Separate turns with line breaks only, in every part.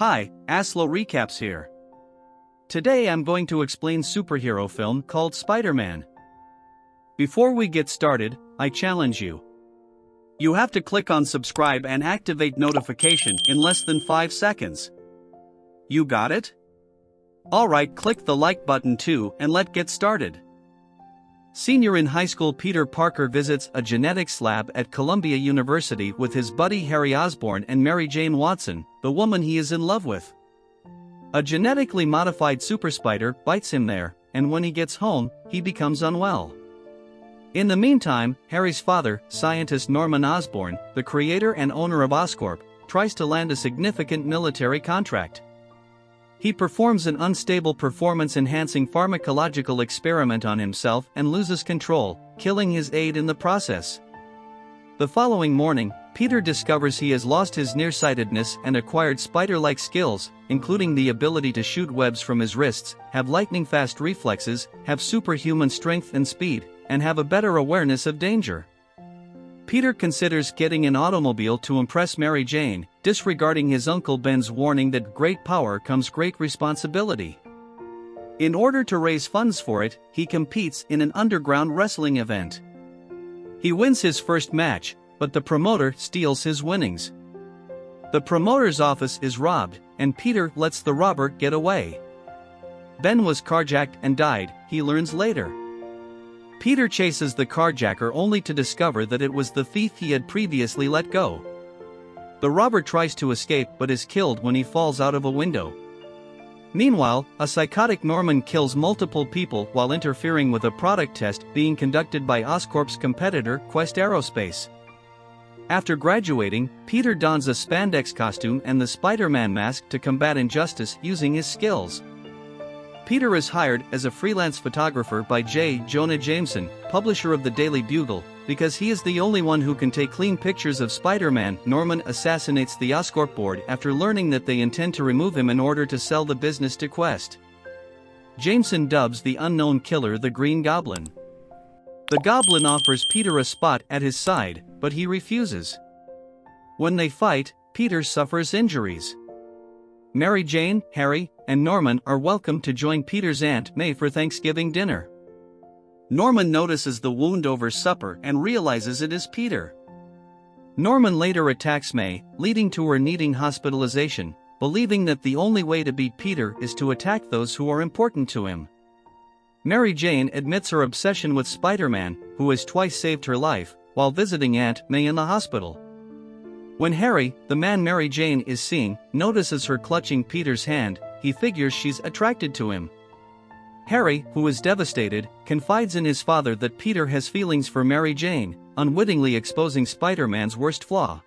Hi, Aslo Recaps here. Today I'm going to explain superhero film called Spider-Man. Before we get started, I challenge you. You have to click on subscribe and activate notification in less than 5 seconds. You got it? Alright, click the like button too and let's get started. Senior in high school Peter Parker visits a genetics lab at Columbia University with his buddy Harry Osborn and Mary Jane Watson, the woman he is in love with. A genetically modified super spider bites him there, and when he gets home, he becomes unwell. In the meantime, Harry's father, scientist Norman Osborn, the creator and owner of Oscorp, tries to land a significant military contract. He performs an unstable performance-enhancing pharmacological experiment on himself and loses control, killing his aide in the process. The following morning, Peter discovers he has lost his nearsightedness and acquired spider-like skills, including the ability to shoot webs from his wrists, have lightning-fast reflexes, have superhuman strength and speed, and have a better awareness of danger. Peter considers getting an automobile to impress Mary Jane, disregarding his Uncle Ben's warning that great power comes great responsibility. In order to raise funds for it, he competes in an underground wrestling event. He wins his first match, but the promoter steals his winnings. The promoter's office is robbed, and Peter lets the robber get away. Ben was carjacked and died, he learns later. Peter chases the carjacker only to discover that it was the thief he had previously let go. The robber tries to escape but is killed when he falls out of a window. Meanwhile, a psychotic Norman kills multiple people while interfering with a product test being conducted by Oscorp's competitor, Quest Aerospace. After graduating, Peter dons a spandex costume and the Spider-Man mask to combat injustice using his skills. Peter is hired as a freelance photographer by J. Jonah Jameson, publisher of the Daily Bugle, because he is the only one who can take clean pictures of Spider-Man. Norman assassinates the Oscorp board after learning that they intend to remove him in order to sell the business to Quest. Jameson dubs the unknown killer the Green Goblin. The Goblin offers Peter a spot at his side, but he refuses. When they fight, Peter suffers injuries. Mary Jane, Harry, and Norman are welcome to join Peter's Aunt May for Thanksgiving dinner. Norman notices the wound over supper and realizes it is Peter. Norman later attacks May, leading to her needing hospitalization, believing that the only way to beat Peter is to attack those who are important to him. Mary Jane admits her obsession with Spider-Man, who has twice saved her life, while visiting Aunt May in the hospital. When Harry, the man Mary Jane is seeing, notices her clutching Peter's hand, he figures she's attracted to him. Harry, who is devastated, confides in his father that Peter has feelings for Mary Jane, unwittingly exposing Spider-Man's worst flaw.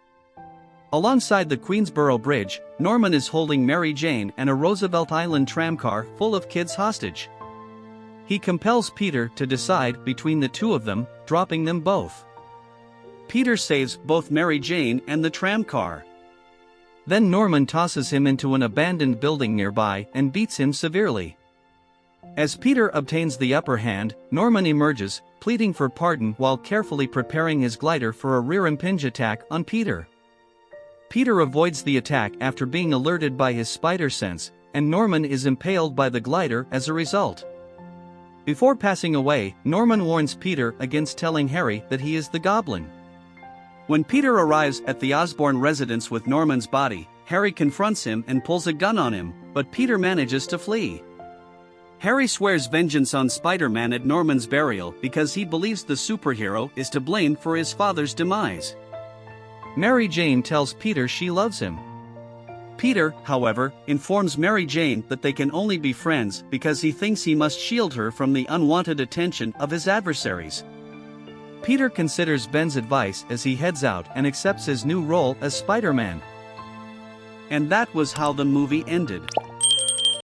Alongside the Queensboro Bridge, Norman is holding Mary Jane and a Roosevelt Island tramcar full of kids hostage. He compels Peter to decide between the two of them, dropping them both. Peter saves both Mary Jane and the tramcar. Then Norman tosses him into an abandoned building nearby and beats him severely. As Peter obtains the upper hand, Norman emerges, pleading for pardon while carefully preparing his glider for a rear impinge attack on Peter. Peter avoids the attack after being alerted by his spider sense, and Norman is impaled by the glider as a result. Before passing away, Norman warns Peter against telling Harry that he is the Goblin. When Peter arrives at the Osborn residence with Norman's body, Harry confronts him and pulls a gun on him, but Peter manages to flee. Harry swears vengeance on Spider-Man at Norman's burial because he believes the superhero is to blame for his father's demise. Mary Jane tells Peter she loves him. Peter, however, informs Mary Jane that they can only be friends because he thinks he must shield her from the unwanted attention of his adversaries. Peter considers Ben's advice as he heads out and accepts his new role as Spider-Man. And that was how the movie ended.